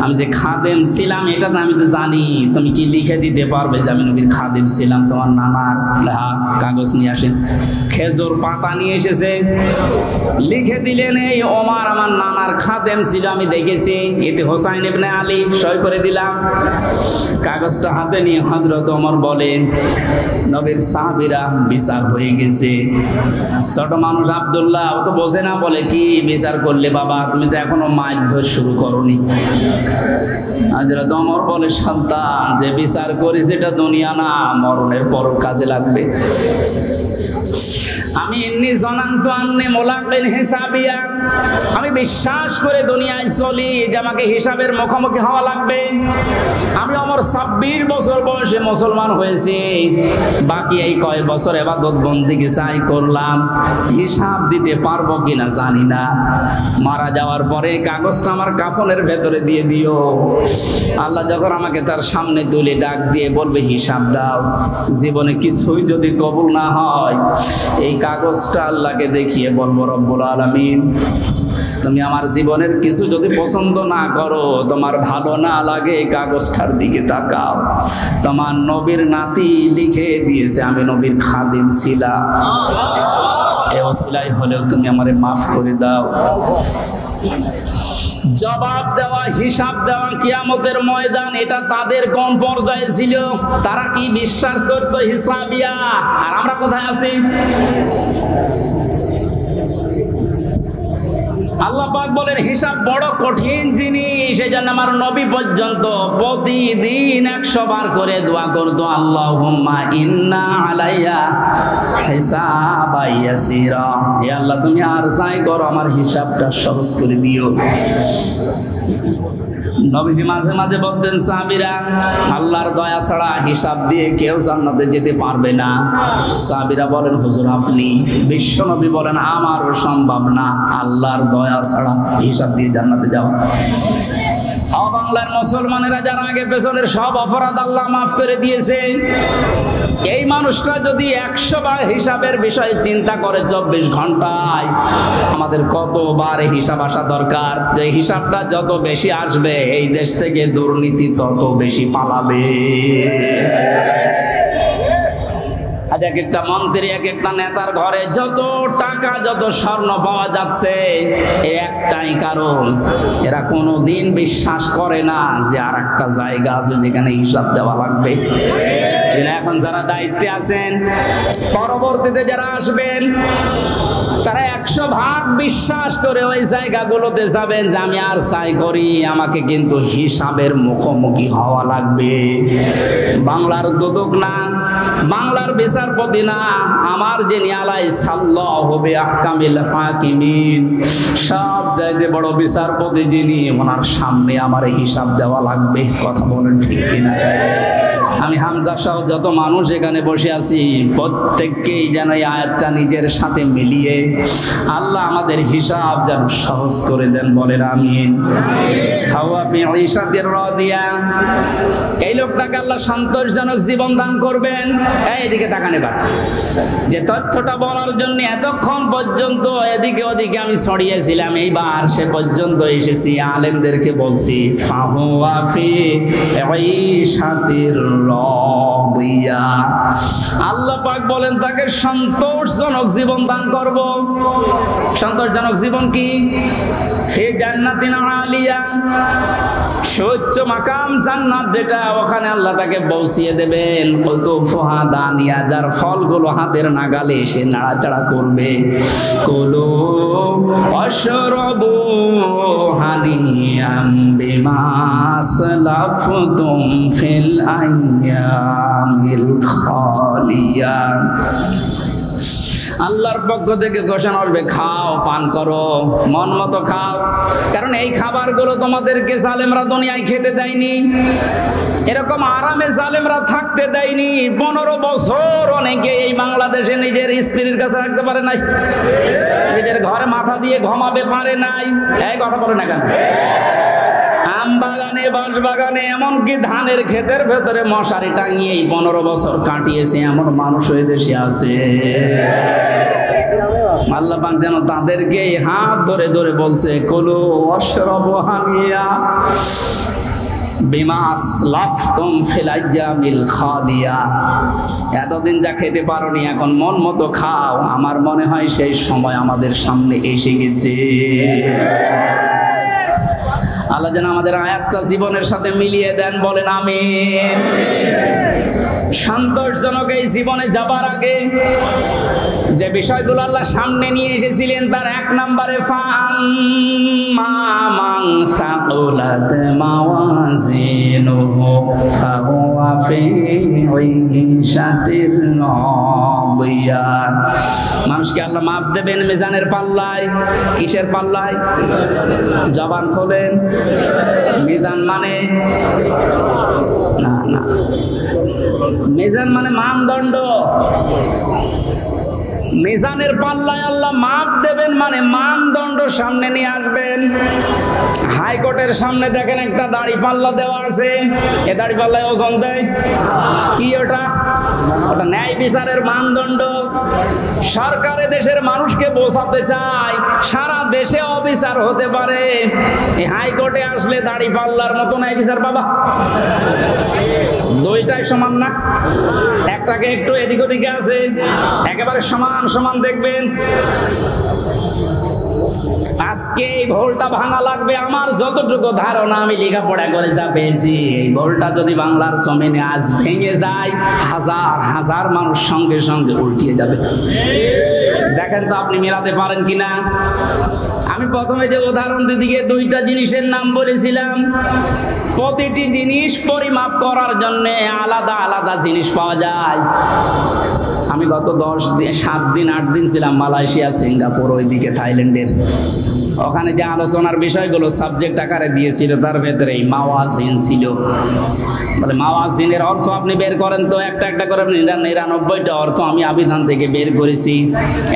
আমি যে খাদেম ছিলাম এটা তো আমি তো জানি। তুমি কি লিখে দিতে পারবে যে আমি নবীর খাদেম ছিলাম? তোমার নানার কাগজ নিয়ে আসেন। খেজুর পাতা নিয়ে এসেছে, লিখে দিলেন, এই ওমর আমার নানার খাদেম ছিল, আমি দেখেছি। এতে হোসাইন ইবনে আলী সই করে দিলাম। কাগজটা হাতে নিয়ে হযরত ওমর বলেন, নবীর সাহাবীরা বিচার হয়ে গেছে। ছোট মানুষ আব্দুল্লাহ, ও তো বোঝে না, বলে কি বিচার করলে বাবা? তুমি তো এখনো মারধর শুরু করনি। হযরত ওমর বলে, সন্তান, যে বিচার করিস এটা দুনিয়া না, মরণের পর কাজে লাগবে। আমি এমনি জনান্ত আন্নে মোলাকিন হিসাবিয়া, আমি বিশ্বাস করে দুনিয়ায় চলি যে আমাকে হিসাবের মুখোমুখি হওয়া লাগবে। আমি আমার 26 বছর বয়সে মুসলমান হয়েছি, বাকি এই কয় বছর ইবাদত বন্দেগি চাই করলাম, হিসাব দিতে পারবো কিনা জানি না। মারা যাওয়ার পরে কাগজটা আমার কাফনের ভেতরে দিয়ে দিও। আল্লাহ যখন আমাকে তার সামনে তুলে ডাক দিয়ে বলবে, হিসাব দাও, জীবনে কিছুই যদি কবুল না হয়, এই কাগজটা আল্লাহকে দেখিয়ে বলবো, রব্বুল আলামিন তুমি আমার জীবনের কিছু যদি পছন্দ না করো, তোমার ভালো না লাগে, এই কাগজটার দিকে তাকাও, তোমার নবীর নাতি লিখে দিয়েছে আমি নবীর খাদিম ছিলাম, এই ওসিলাই হলেও তুমি আমারে মাফ করে দাও। জবাব দেওয়া, হিসাব দেওয়া কিয়ামতের ময়দান, এটা তাদের কোন পর্যায়ে ছিল? তারা কি বিশ্বাস করতো হিসাবিয়া? আর আমরা কোথায় আছি? আল্লাহ পাক বলেন, হিসাব বড় কঠিন জিনিস। এই জন্য আমার নবী পর্যন্ত প্রতিদিন 100 বার করে দোয়া করতো, আল্লাহুম্মা ইন্না আলাইয়া হিসাবা ইয়াসিরা, হে আল্লাহ তুমি আর চাই করো, আমার হিসাবটা সহজ করে দিও। নবীজি মাঝে মাঝে বলতেন, সাহাবীরা আল্লাহর দয়া ছাড়া হিসাব দিয়ে কেউ জান্নাতে যেতে পারবে না। সাহাবীরা বলেন, হুজুর আপনি? বিশ্ব নবী বলেন, আমারও সম্ভব না আল্লাহর দয়া ছাড়া হিসাব দিয়ে জান্নাতে যাওয়া। বাংলার মুসলমানেরা যারা আগে পেছনের সব অপরাধ আল্লাহ মাফ করে দিয়েছে, এই মানুষটা যদি 100 বার হিসাবের বিষয়ে চিন্তা করে 24 ঘন্টায়, আমাদের কতবার হিসাব আসা দরকার? যে হিসাবটা যত বেশি আসবে, এই দেশ থেকে দুর্নীতি তত বেশি পালাবে। আজ এক একটা মন্ত্রী, এক একটা নেতার ঘরে যত টাকা, যত স্বর্ণ পাওয়া যাচ্ছে, একটাই কারণ, এরা কোনোদিন বিশ্বাস করে না যে আর একটা জায়গা আছে যেখানে হিসাব দেওয়া লাগবে। এখন যারা দায়িত্বে আছেন, পরবর্তীতে যারা আসবেন, তারা 100 ভাগ বিশ্বাস করে ওই জায়গাগুলোতে যাবেন যে আমি আর চাই করি, আমাকে কিন্তু হিসাবের মুখোমুখি হওয়া লাগবে। বাংলার দুদক না, বাংলার বিচারপতি না, আমার যিনি আলাই সাল্লাহু বিআহকামিল হাকিমিন, সব চাইতে বড় বিচারপতি যিনি, ওনার সামনে আমার হিসাব দেওয়া লাগবে। কথা বলেন ঠিক কিনা? আমি হামজা সহ যত মানুষ এখানে বসে আছি, প্রত্যেককেই যেন এই আয়াতটা নিজের সাথে মিলিয়ে আল্লাহ আমাদের হিসাব যেন সহজ করে দেন, বলেন আমিন। এই লোকটাকে আল্লাহ সন্তোষজনক জীবন দান করবেন। এইদিকে তাকান এবার, যে তথ্যটা বলার জন্য এতক্ষণ পর্যন্ত এদিকে ওদিকে আমি ছড়িয়েছিলাম, এইবার সে পর্যন্ত এসেছি, আলেমদেরকে বলছি, ফাহুয়া ফি ঈশাতির রাদিয়া। খালিয়া। আল্লাহ পাক বলেন তাকে সন্তোষজনক জীবন দান করব। সন্তোষজনক জীবন কি? ফি জান্নাতিন আলিয়া, সুউচ্চ মাকাম জান্নাত যেটা, ওখানে আল্লাহ তাকে পৌঁছিয়ে দেবেন। কুতুফুহা দানিয়া, যার ফলগুলো হাতের নাগালে এসে নাড়াচাড়া করবে। কুলু ওয়াশরাবু হানিয়াম বিমা আসলাফতুম ফিল আইয়ামিল খালিয়া। আল্লাহর পক্ষ থেকে ঘোষণা আসবে, খাও, পান করো, মন মতো খাও। কারণ এই খাবারগুলো তোমাদেরকে জালেমরা দুনিয়ায় খেতে দেয়নি, এরকম আরামে জালেমরা থাকতে দেয়নি। 15 বছর অনেকে এই বাংলাদেশে নিজের স্ত্রীর কাছে রাখতে পারে নাই, নিজের ঘরে মাথা দিয়ে ঘুমাবে পারে নাই। এই কথা বলে না কেন? আম বাগানে, বাঁশ বাগানে, এমনকি ধানের ক্ষেতের ভেতরে মশারি টাঙিয়ে 15 বছর কাটিয়েছে এমন মানুষ ওই দেশে আছে। আল্লাহ পাক যেন তাদেরকে হাত ধরে ধরে বলছে, কুলু ওয়াশরাবু হানিয়া বিমা আসলাফতুম ফিল আইয়ামিল খালিয়া। এতদিন যা খেতে পারোনি, এখন মন মতো খাও। আমার মনে হয় সেই সময় আমাদের সামনে এসে গেছে। আল্লাহ যেন আমাদের আয়াতটা জীবনের সাথে মিলিয়ে দেন, বলেন আমিন। সন্তোষজনক এই জীবনে যাবার আগে যে বিষয়গুলো আল্লাহ সামনে নিয়ে এসেছিলেন, তার 1 নম্বরে ফাম্মা মান সাকুলাত মাওয়াজিনুহু ফাহুয়া ফি ঈশাতির রাদিয়া। মানুষকে আল্লাহ মাপ দেবেন মিজানের পাল্লায়। কিসের পাল্লায়? জবান খোলেন। মিজান মানে না, না, মিজান মানে মানদণ্ড। মিজানের পাল্লায় আল্লাহ মাপ দেবেন মানে মানদণ্ড সামনে নিয়ে আসবেন। হাইকোর্টের সামনে দেখেন একটা দাড়ি পাল্লা দেওয়া আছে, এ দাড়ি পাল্লায় ওজন দেয় কি? ওটা ন্যায় বিচারের মানদণ্ড। সরকারে দেশের মানুষকে বোঝাতে চায় সারা দেশে অবিচার হতে পারে, এই হাইকোর্টে আসলে দাড়ি পাল্লার মতো ন্যায় বিচার পাবা। দুইটাই সমান না, একটাকে একটু এদিক ওদিকে আছে, একেবারে সমান সমান দেখবেন। আজকে এই ভোলটা ভাঙা লাগবে। আমার যতটুকু ধারণা, আমি লেখাপড়া করে যা পেয়েছি, এই ভোলটা যদি বাংলার জমিনে আজ ভেঙে যায়, হাজার হাজার মানুষ সঙ্গে সঙ্গে উল্টিয়ে যাবে। দেখেন তো আপনি মেলাতে পারেন কিনা। আমি প্রথমে যে উদাহরণ দিকে 2টা জিনিসের নাম বলেছিলাম, প্রতিটি জিনিস পরিমাপ করার জন্য আলাদা আলাদা জিনিস পাওয়া যায়। আমি গত 7 দিন 8 দিন ছিলাম মালয়েশিয়া, সিঙ্গাপুর, ওইদিকে থাইল্যান্ডের। ওখানে যে আলোচনার বিষয়গুলো সাবজেক্ট আকারে দিয়েছিল, তার ভেতরে এই মাওয়াজিন ছিল। বলে মাওয়াজিনের অর্থ আপনি বের করেন তো, একটা একটা করে 99টা অর্থ আমি আবিধান থেকে বের করেছি।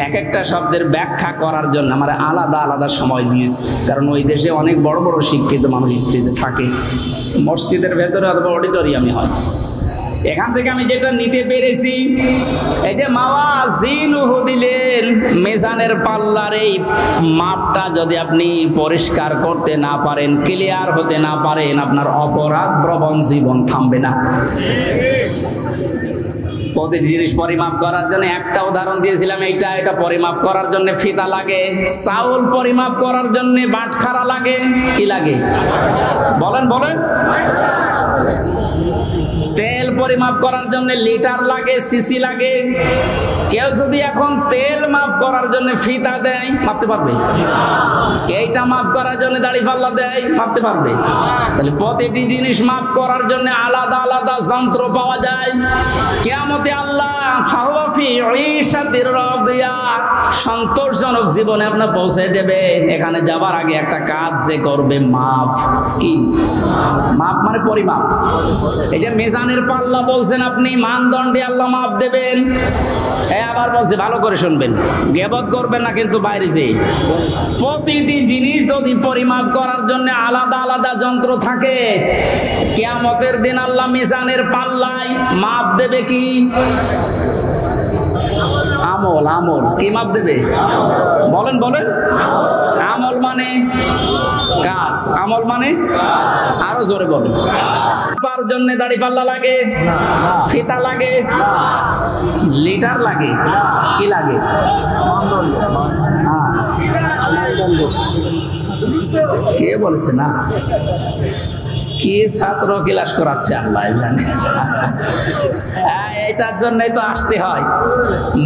এক একটা শব্দের ব্যাখ্যা করার জন্য আমার আলাদা আলাদা সময় দিয়েছি, কারণ ওই দেশে অনেক বড় বড় শিক্ষিত মানুষ স্টেজে থাকে, মসজিদের ভেতরে অথবা অডিটোরিয়ামে হয়। এখান থেকে আমি যেটা নিতে পেরেছি, এই যে মাওয়াজিনুহু দিলেন, মিজানের পাল্লার এই মাপটা যদি আপনি পরিষ্কার করতে না পারেন, ক্লিয়ার হতে না পারেন, আপনার অপরাধ প্রবণ জীবন থামবে না। প্রতিটি জিনিস পরিমাপ করার জন্য একটা উদাহরণ দিয়েছিলাম, এটা পরিমাপ করার জন্য ফিতা লাগে, চাউল পরিমাপ করার জন্য বাটখারা লাগে। কি লাগে বলেন বলেন? তেল পরিমাপ করার জন্য লিটার লাগে, সিসি লাগে। কেউ যদি এখন তেল মাপ করার জন্য ফিতা দেয়, মাপতে পারবে? এইটা মাপ করার জন্য দাড়ি পাল্লা দেয়, মাপতে পারবে? তাহলে প্রতিটি জিনিস মাপ করার জন্য আলাদা আলাদা যন্ত্র পাওয়া যায়। কিয়ামতে আল্লাহ ফাহুয়া ফি ঈশাতির রাদিয়া, সন্তোষজনক জীবনে আপনার পৌঁছে দেবে। এখানে যাবার আগে একটা কাজ যে করবে, মাপ। কি মাপ? মানে পরিমাপ। এই যে মিজানের পাল্লা বলছেন আপনি, মানদণ্ডে আল্লাহ মাপ দেবেন। আবার বলছে, ভালো করে শুনবেন, গীবত করবেন না কিন্তু বাইরে যে। প্রতিটি জিনিস যদি পরিমাপ করার জন্য আলাদা আলাদা যন্ত্র থাকে, কিয়ামতের দিন আল্লাহ মিজানের পাল্লায় মাপ দেবে কি? আমল আমল কি মাপ দেবে? বলেন বলেন। আমল মানে কাজ, আমল মানে আরো জোরে বলেন। পার জন্য দাড়ি পাল্লা লাগে, ফিতা লাগে, লিটার লাগে, কি লাগে? কে বলেছে না? কি ছাত্র ক্লাস করাচ্ছে আল্লাহ জানে। এটার জন্যই তো আসতে হয়।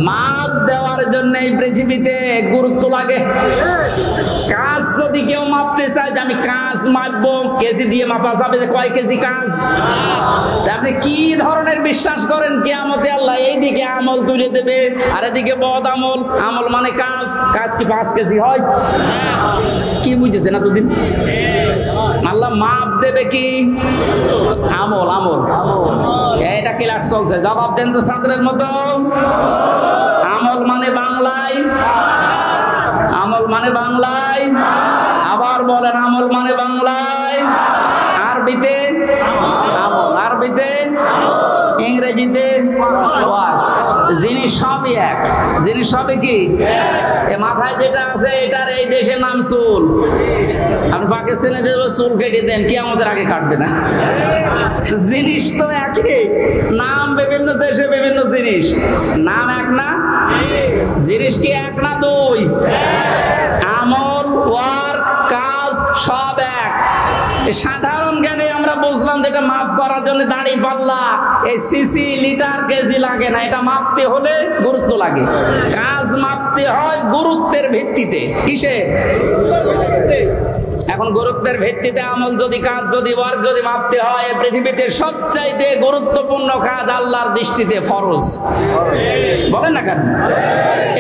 মাপ দেওয়ার জন্য এই পৃথিবীতে গুরুত্ব লাগে। কাজ যদি কেউ মাপতে চায় যে আমি কাজ মাপবো, কেজি দিয়ে মাপা যাবে যে কয় কেজি কাজ? আপনি কি ধরনের বিশ্বাস করেন কিয়ামতে আল্লাহ এইদিকে আমল তুলে দেবে আর এদিকে বদ আমল? আমল মানে কাজ, কাজ কি 5 কেজি হয়? কি বুঝেছেন এতদিন? আল্লাহ মাপ দেবে কি? আমল আমল। এটা ক্লাস চলছে, জবাব দেন তো ছাত্রের মতো। আমল মানে বাংলায়, আমল মানে বাংলায়, আবার বলেন আমল মানে বাংলায়, আরবিতে আমল, আরবিতে, ইংরেজিতে জিনিস সবই এক। জিনিস সবই কি? মাথায় যেটা আছে এটার এই দেশের নাম চুল। আপনি পাকিস্তানে চুল কেটে দেন, কি আমাদের আগে কাটবে না? জিনিস তো একই, নাম বিভিন্ন দেশে বিভিন্ন জিনিস, নাম এক না? জিনিস কি এক না দুই? আমল, ওয়ার্ক, কাজ সব এক। সাধারণ জ্ঞানে আমরা বুঝলাম যেটা মাপ করার জন্য দাড়ি পাল্লা, এই সিসি লিটার কেজি লাগে না। এটা মাপতে হলে গুরুত্ব লাগে। কাজ মাপতে হয় গুরুত্বের ভিত্তিতে। কিসের? এখন গুরুত্বের ভিত্তিতে আমল যদি, কাজ যদি, ওয়ার্ক যদি মাপতে হয়, পৃথিবীতে সবচাইতে গুরুত্বপূর্ণ কাজ আল্লাহর দৃষ্টিতে ফরজ। বলেন না কেন?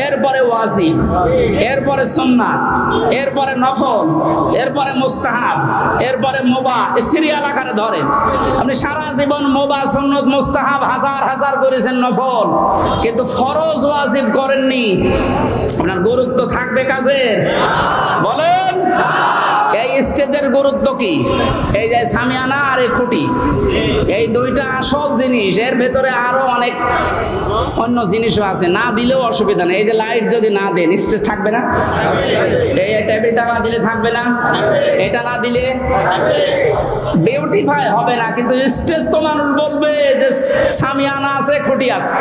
এরপরে ওয়াজিব, এরপরে সুন্নাত, এরপরে নফল, এরপরে মুস্তাহাব, এরপরে মুবাহ। সিরিয়াল আকারে ধরেন। আপনি সারা জীবন মুবাহ, সুন্নাত, মুস্তাহাব হাজার হাজার করেছেন, নফল, কিন্তু ফরজ ওয়াজিব করেননি। আপনার গুরুত্ব থাকবে কাজের? বলেন। এই স্টেজের গুরুত্ব কি? এই যে সামিয়ানা আর এই খুঁটি, এই দুইটা আসল জিনিস। এর ভেতরে আরো অনেক অন্য জিনিসও আছে, না দিলেও অসুবিধা নেই। এই যে লাইট যদি না দেন, স্টেজ থাকবে না? এই টেবিলটা না দিলে থাকবে না? এটা না দিলে বিউটিফাই হবে না। কিন্তু স্টেজ তো মানুষ বলবে যে সামিয়ানা আছে, খুঁটি আছে।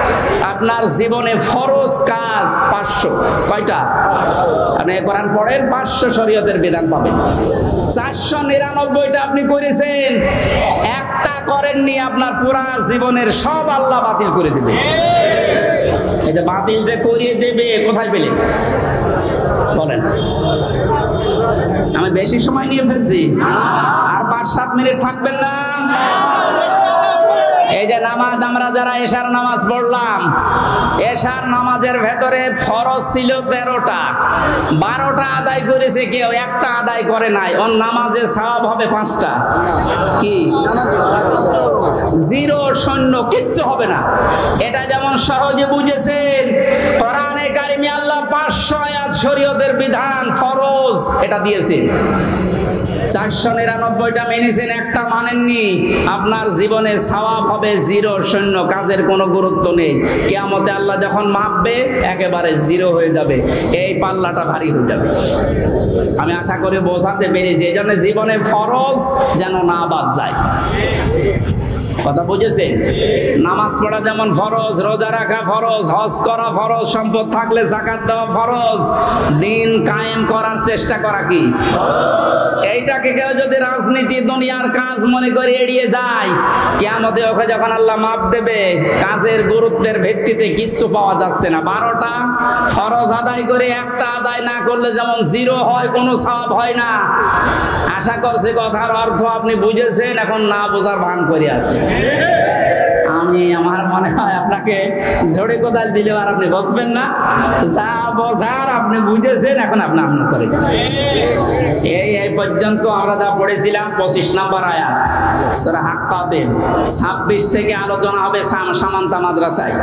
আপনার জীবনে ফরজ কাজ 500। কয়টা? আপনি কোরআন পড়েন, 500 শরীয়তের বিধান পাবেন। 499টা আপনি করেছেন, একটা করেননি, আপনার পুরা জীবনের সব আল্লাহ বাতিল করে দেবে। এটা বাতিল যে করিয়ে দেবে কোথায় পেলে? বলেন। আমি বেশি সময় নিয়ে ফেলছি, আর 5-7 মিনিট থাকবেন না? এই যে নামাজ, আমরা যারা এশার নামাজ পড়লাম, এশার নামাজের ভেতরে ফরজ ছিল 13টা, 12টা আদায় করেছে কেউ, একটা আদায় করে নাই। ওর নামাজে সওয়াব হবে 5টা। কি? 0 শূন্য, কিচ্ছু হবে না। এটা যেমন সহজে বুঝেছেন, কোরআনে কারিমে আল্লাহ 500 আয়াত শরীয়তের বিধান ফরজ এটা দিয়েছেন। 499টা মেনেছেন, একটা মানেননি। আপনার জীবনে সওয়াব হবে 0 শূন্য, কাজের কোনো গুরুত্ব নেই। কিয়ামতে আল্লাহ যখন মাপবে একেবারে 0 হয়ে যাবে। এই পাল্লাটা ভারী হয়ে যাবে। আমি আশা করি বোঝাতে পেরেছি। এই জন্য জীবনে ফরজ যেন না বাদ যায়। কথা বুঝেছেন? নামাজ পড়া যেমন ফরজ, রোজা রাখা ফরজ, হজ করা ফরজ, সম্পদ থাকলে যাকাত দেওয়া ফরজ, দিন কায়েম করার চেষ্টা করা কি? এইটাকে কেউ যদি রাজনীতি, দুনিয়ার কাজ মনে করে এড়িয়ে যায়, কিয়ামতে ওকে যখন আল্লাহ মাপ দেবে, কাজের গুরুত্বের ভিত্তিতে কিচ্ছু পাওয়া যাচ্ছে না। 12টা ফরজ আদায় করে একটা আদায় না করলে যেমন 0 হয়, কোনো সওয়াব হয় না। আশা করছি কথার অর্থ আপনি বুঝেছেন। এখন না বোঝার ভান করে আছে। আমার মনে হয় আপনাকে ঝড়ে কোদাল দিলেও আর আপনি বসবেন না। যা বোঝার আপনি বুঝেছেন, এখন আপনি আমল করেন। এই পর্যন্ত আমরা যা পড়েছিলাম 25 নম্বর আয়াত সূরা হাক্কাতের। 26 থেকে আলোচনা হবে সামান্তা মাদ্রাসায়।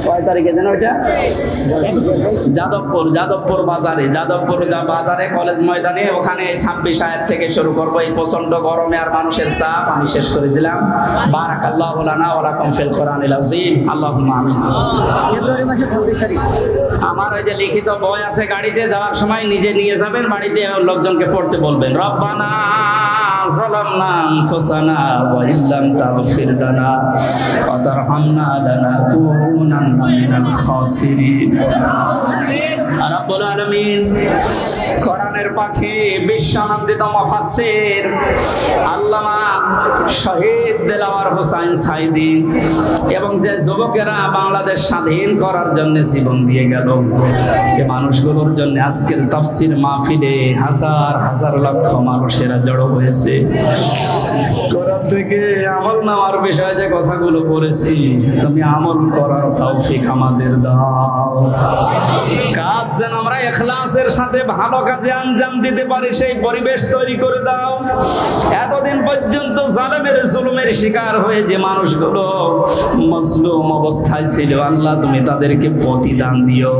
কয় তারিখে যেন ওইটা? যাদবপুর বাজারে, বাজারে কলেজ ময়দানে। ওখানে 26 আয়াত থেকে শুরু করবো। এই প্রচন্ড গরমে আর মানুষের চাপ আমি শেষ করে দিলাম। বারাকাল্লাহু লানা ওয়া লাকুম ফিল কোরআনিল আযীম। আল্লাহুম্মা আমিন। ফেব্রুয়ারি মাসের 26 তারিখ। আমার ওই যে লিখিত বই আছে, গাড়িতে যাওয়ার সময় নিজে নিয়ে যাবেন, বাড়িতে লোকজনকে পড়তে বলবেন। রব্বানা যালামনা আনফুসানা ওয়া ইল্লাম তাগফির লানা ওয়া তারহামনা লানাকুনান্না মিনাল খাসিরিন। রাব্বুল আলামিন কোরআনের পাখি বিশ্বনন্দিত মুফাসসির আল্লামা শহীদ দেলাওয়ার হোসাইন সাইদি এবং যে যুবকেরা বাংলাদেশ স্বাধীন করার জন্য জীবন দিয়ে গেল, এই মানুষগুলোর জন্য আজকের তাফসীর মাহফিলে হাজার হাজার লক্ষ মানুষেরা জড়ো হয়েছে। কোরআন থেকে আমল নেওয়ার বিষয়ে যে কথাগুলো বলেছি, তুমি আমল করার তৌফিক আমাদের দাও। কাজ যেন আমরা ইখলাসের সাথে ভালো কাজে আঞ্জাম দিতে পারি, সেই পরিবেশ তৈরি করে দাও। এতদিন পর্যন্ত জালেমের জুলুমের শিকার হয়ে যে মানুষগুলো মজলুম অবস্থায় ছিল, আল্লাহ তুমি তাদেরকে প্রতিদান দিও,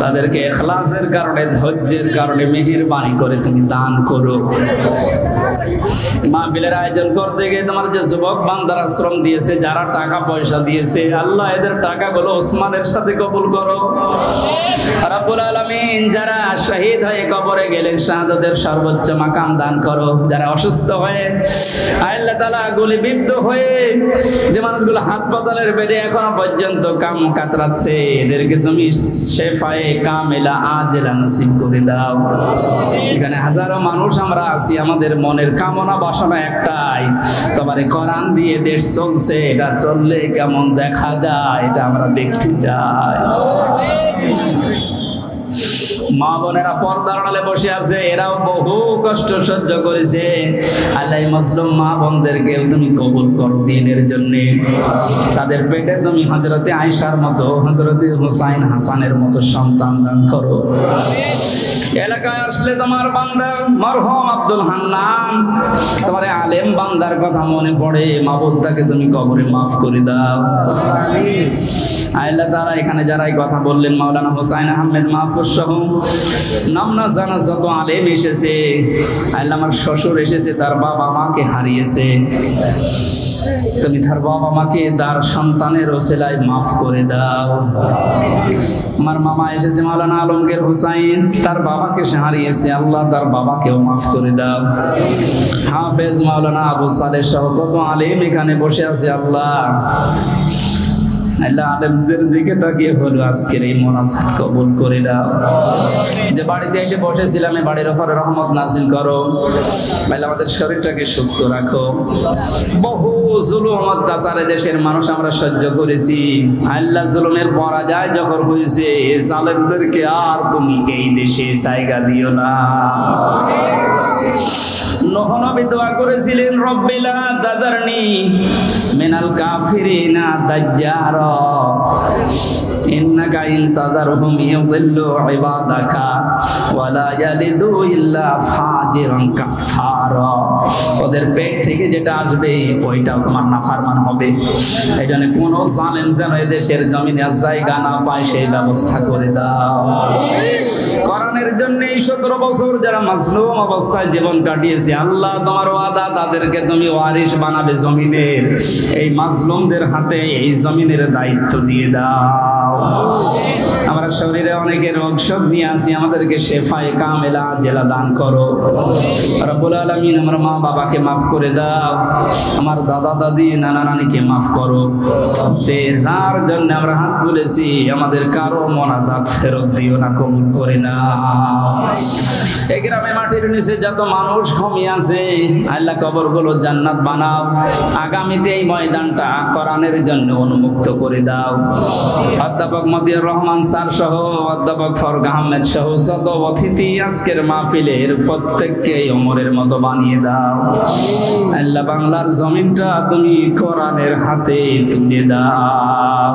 তাদেরকে ইখলাসের কারণে, ধৈর্যের কারণে মেহেরবানি করে তুমি দান করো। মাহফিলের আয়োজন করতে গিয়ে তোমার যে যুবক বান্দারা শ্রম দিয়েছে, যারা টাকা পয়সা দিয়েছে, আল্লাহ এদের টাকাগুলো ওসমানের সাথে কবুল করো। রাব্বুল আলামিন যারা শহীদ হয়ে কবরে গেলেন, শাহাদাতের সর্বোচ্চ মাকাম দান করো। যারা অসুস্থ হয়ে আল্লাহ তাআলা গুলিবিদ্ধ হয়ে যে মানুষগুলো হাসপাতালের বেডে এখনো পর্যন্ত কাম কাতরাচ্ছে, এদেরকে তুমি শেফায়ে কামিলা আজলা নসিব করে দাও। এখানে হাজারো মানুষ আমরা আছি, আমাদের মনের কামনা বাসনা একটাই, তোমার কোরআন দিয়ে দেশ চলছে, এটা চললে কেমন দেখা যায় এটা আমরা দেখতে চাই। মা বোনেরা পর্দার আড়ালে বসে আছে, এরাও বহু কষ্ট সহ্য করেছে। আল্লাহ মজলুম মা বোনদেরকে তুমি কবুল করো দ্বীনের জন্য। তাদের পেটে তুমি হযরতে আয়েশার মতো, হযরতে হুসাইন হাসানের মতো সন্তান দান করো। এলাকায় আসলে তোমার বান্দা মরহুম আব্দুল হান্নান, তোমার আলেম বান্দার কথা মনে পড়ে, মাবুদ তাকে তুমি কবরে মাফ করে দাও। আল্লাহ তাআলা এখানে যারা এই কথা বললেন, মাওলানা হোসাইন আহমেদ মাহফুজ সহ নামনা জানা যত আলেম এসেছে, আল্লাহ আমার শ্বশুর এসেছে, তার বাবা মাকে হারিয়েছে, তুমি তার বাবা মাকে তার সন্তানের ওসিলায় মাফ করে দাও। আমার মামা এসেছে মাওলানা আলমগীর হোসাইন, তার বাবাকে সে হারিয়েছে, আল্লাহ তার বাবাকেও মাফ করে দাও। হাফেজ মাওলানা আবু সালেহ সহ কত আলেম এখানে বসে আছে, আল্লাহ আল্লাহ আলেমদের দিকে তাকিয়ে বলো আজকের এই মোনাজাত কবুল করে দাও। যে বাড়িতে এসে বসেছিলাম, এই বাড়ির উপরে রহমত নাজিল করো। আল্লাহ আমাদের শরীরটাকে সুস্থ রাখো। বহু জুলুম অত্যাচারে দেশের মানুষ আমরা সহ্য করেছি, আল্লাহ জুলুমের পরাজয় যখন হয়েছে, জালেমদেরকে আর তুমি এই দেশে জায়গা দিও না। নূহ নবী দোয়া করেছিলেন, রব্বিলা তাদারনি মিনাল কাফিরিনা দাজ্জারা ইন্নাকা ইন তাদারহুম ইউদিল্লু ইবাদাকা ওয়া লা ইয়ালিদু ইল্লা ফাজিরান কাফফারা। ওদের পেট থেকে যেটা আসবে ওইটাও তোমার নাফরমান হবে। এইজন্য কোন জালেম যেন এদেশের জমিনে জায়গা না পায়, সেই ব্যবস্থা করে দাও। কোরআনের জন্য এই 17 বছর যারা মাজলুম অবস্থায় জীবন কাটিয়েছে, আল্লাহ তোমার ওয়াদা, তাদেরকে তুমি ওয়ারিস বানাবে জমিনের। এই মাজলুমদের হাতে এই জমিনের দায়িত্ব দিয়ে দাও। আমরা শরীরে অনেকে রোগ শোক নিয়ে আসি, আমাদেরকে শেফায়ে কামিলা আজলা দান করো। রব্বুল আলামিন আমার মা বাবাকে মাফ করে দাও, আমার দাদা দাদি নানা নানিকে মাফ করো। যে যার জন্য আমরা হাত তুলেছি, আমাদের কারো মোনাজাত ফেরত দিও না, কবুল করে না। এই গ্রামে মাটির নিচে যত মানুষ ঘুমিয়ে আছে, আল্লাহ কবরগুলো জান্নাত বানাও। আগামীতে এই ময়দানটা কোরআনের জন্য উন্মুক্ত করে দাও। অধ্যাপক মতিউর রহমান স্যার সহ, অধ্যাপক ফরক আহমেদ সহ যত অতিথি আজকের মাহফিলের, প্রত্যেককে ওমরের মতো বানিয়ে দাও। আল্লাহ বাংলার জমিনটা তুমি কোরআনের হাতে তুলে দাও।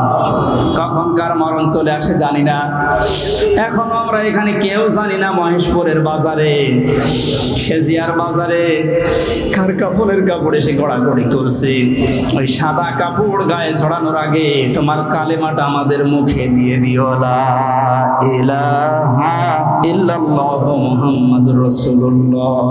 কখন কার মরণ চলে আসে জানি না, এখনো আমরা এখানে কেউ জানি না। মহেশপুরের বাজারে, সেজিয়ার বাজারে কার কাপড়ের কাপড় এসে গড়াগড়ি করছে, ওই সাদা কাপড় গায়ে ছড়ানোর আগে তোমার কালেমাটা আমাদের মুখে দিয়ে দিও, লা ইলাহা ইল্লাল্লাহু মুহাম্মাদুর রাসূলুল্লাহ।